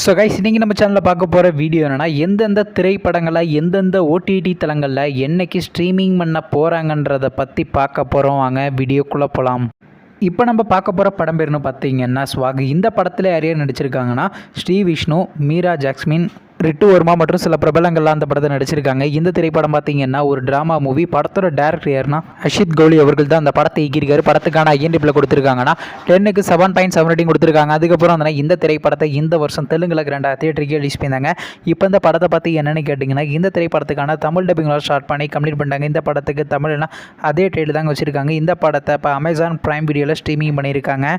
So guys இன்றைக்கி நம்ம சேனலில் பார்க்க போகிற வீடியோ என்னென்னா எந்தெந்த திரைப்படங்களில் எந்தெந்த ஓடிடி தளங்களில் என்னைக்கு ஸ்ட்ரீமிங் பண்ண போகிறாங்கன்றதை பற்றி பார்க்க போகிறோம். வாங்க வீடியோக்குள்ளே போகலாம். இப்போ நம்ம பார்க்க போகிற படம் பேர்னு பார்த்தீங்கன்னா ஸ்வாக். இந்த படத்தில் யார் யார் நடிச்சிருக்காங்கன்னா ஸ்ரீ விஷ்ணு, மீரா ஜாஸ்மின், ரிட்டு வர்மா மற்றும் சில பிரபலங்கள்லாம் அந்த படத்தை நடிச்சிருக்காங்க. இந்த திரைப்படம் பார்த்தீங்கன்னா ஒரு ட்ராமா மூவி. படத்தோட டேரக்டர் யாருன்னா அஷித் கௌலி அவர்கள் தான் அந்த படத்தை இயக்கியிருக்காரு. படத்துக்கான ஐஎன்டிபியில் கொடுத்துருக்காங்கன்னா 10க்கு 7.7 ரேட்டிங் கொடுத்துருக்காங்க. அதுக்கப்புறம் இந்த திரைப்படத்தை இந்த வருஷம் தெலுங்குல கிராண்டாக தியேட்டருக்கு ரிலீஸ் பண்ணியிருந்தாங்க. இப்போ இந்த படத்தை பற்றி என்னென்னு கேட்டிங்கன்னா இந்த திரைப்படத்துக்கான தமிழ் டப்பிங்கெலாம் ஸ்டார்ட் பண்ணி கம்ப்ளீட் பண்ணிட்டாங்க. இந்த படத்துக்கு தமிழ்னா அதே டைட்டில் தாங்க வச்சுருக்காங்க. இந்த படத்தை இப்போ அமேசான் பிரைம் வீடியோவில் ஸ்ட்ரீமிங் பண்ணியிருக்காங்க.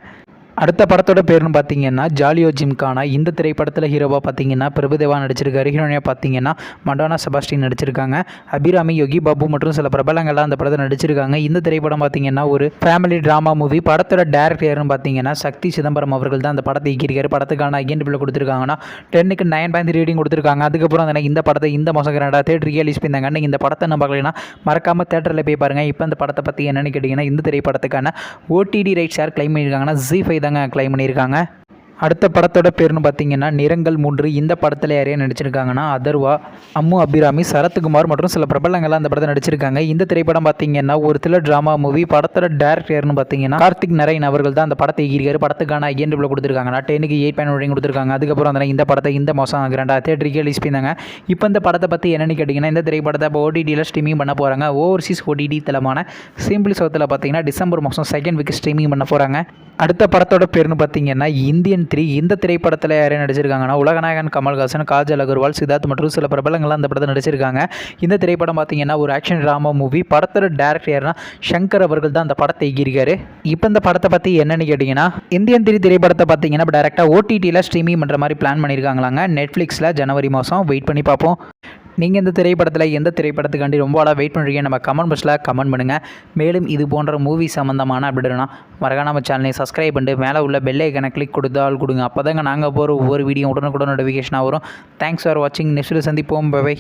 அடுத்த படத்தோட பேர்னு பார்த்தீங்கன்னா ஜாலியோ ஜிம்கானா. இந்த திரைப்படத்தில் ஹீரோவாக பார்த்தீங்கன்னா பிரபுதேவா நடிச்சிருக்காரு. ஹீரோனியாக பார்த்தீங்கன்னா மடோனா செபாஸ்டின் நடிச்சிருக்காங்க. அபிராமி, யோகி பாபு மற்றும் சில பிரபலங்கள்லாம் அந்த படத்தை நடிச்சிருக்காங்க. இந்த திரைப்படம் பார்த்தீங்கன்னா ஒரு ஃபேமிலி ட்ராமா மூவி. படத்தோட டேரக்டர் யாருன்னு பார்த்தீங்கன்னா சக்தி சிதம்பரம் அவர்கள் தான் அந்த படத்தை இயக்கியிருக்காரு. படத்துக்கான ஐஎன்டிபியில் கொடுத்துருக்காங்கன்னா 10க்கு 9.3 ரேட்டிங் கொடுத்துருக்காங்க. அதுக்கப்புறம் இந்த படத்தை இந்த மாதம் கிராண்டாக தேட்டருக்கு ரிலீஸ் பண்ணியிருந்தாங்க. இந்த படத்தை நம்ம பார்க்கலன்னா மறக்காமல் தேட்டரில் போய் பாருங்கள். இப்போ இந்த படத்தை பற்றி என்னென்னு கேட்டிங்கன்னா இந்த திரைப்படத்துக்கான ஓடிடி ரைட்ஸ் யார் கிளைம் பண்ணியிருக்காங்கன்னா ZEE5 கிளைம் பண்ணியிருக்காங்க. அடுத்த படத்தோட பேர்னு பார்த்தீங்கன்னா நிறங்கள் 3. இந்த படத்தில் யாரையா நடிச்சிருக்காங்கன்னா அதர்வா, அம்மு அபிராமி, சரத்குமார் மற்றும் சில பிரபலங்கள்லாம் அந்த படத்தை நடிச்சிருக்காங்க. இந்த திரைப்படம் பார்த்தீங்கன்னா ஒரு த்ரில்லர் ட்ராமா மூவி. படத்தோட டேரக்டர் யாருன்னு பார்த்தீங்கன்னா கார்த்திக் நரேன் அவர்கள் தான் அந்த படத்தை இயக்கியிருக்காரு. படத்துக்கான ஐஎன்டிபியில் கொடுத்துருக்காங்கன்னா 10க்கு 8.1 கொடுத்துருக்காங்க. அதுக்கப்புறம் இந்த படத்தை இந்த மாதம் கிராண்டாக தேட்டருக்கு ரிலீஸ் பண்ணியிருந்தாங்க. இப்போ இந்த படத்தை பற்றி என்னென்னு கேட்டிங்கன்னா இந்த திரைப்படத்தை இப்போ ஓடிடியில் ஸ்ட்ரீமிங் பண்ண போகிறாங்க. ஓவர்சீஸ் ஓடிடி தளமான சிம்பிளி சவுத்தில் பார்த்தீங்கன்னா டிசம்பர் மாதம் 2nd வீக் ஸ்ட்ரீமிங் பண்ண போகிறாங்க. அடுத்த படத்தோட பேர்னு பார்த்தீங்கன்னா இந்தியன் 3. இந்த திரைப்படத்தில் யாரையும் நடிச்சிருக்காங்கன்னா உலகநாயகன் கமல்ஹாசன், காஜல் அகர்வால், சித்தார்த் மற்றும் சில பிரபலங்கள்லாம் அந்த படத்தை நடிச்சிருக்காங்க. இந்த திரைப்படம் பார்த்தீங்கன்னா ஒரு ஆக்ஷன் ட்ராமா மூவி. படத்தோட டேரக்டர் யாருன்னா சங்கர் அவர்கள் தான் அந்த படத்தை இயக்கியிருக்காரு. இப்போ இந்த படத்தை பற்றி என்னென்னு கேட்டிங்கன்னா இந்தியன் 3 திரைப்படத்தை பார்த்தீங்கன்னா இப்போ டேரெக்டாக ஓடிடியில் ஸ்ட்ரீமிங் பண்ணுற மாதிரி பிளான் பண்ணியிருக்காங்களாங்க. நெட்ஃப்ளிக்ஸில் ஜனவரி மாதம். வெயிட் பண்ணி பார்ப்போம். நீங்கள் இந்த திரைப்படத்தில் எந்த திரைப்படத்துக்காண்டி ரொம்ப ஆளாக வெயிட் பண்ணுறீங்க நம்ம கமெண்ட் பாக்ஸில் கமெண்ட் பண்ணுங்கள். மேலும் இது போன்ற மூவி சம்மந்தமான அப்படின்னா மறக்காம நம்ம சேனலை சப்ஸ்கிரைப் பண்ணிட்டு மேலே உள்ள பெல் ஐக்கனை கிளிக் கொடுத்தால் கொடுங்க. அப்போ தாங்க நாங்கள் போகிற ஒவ்வொரு வீடியோ உடனுக்குடன் நோட்டிஃபிகேஷனாக வரும். தேங்க்ஸ் ஃபார் வாட்சிங். நெக்ஸ்ட்டில் சந்திப்போம். பை.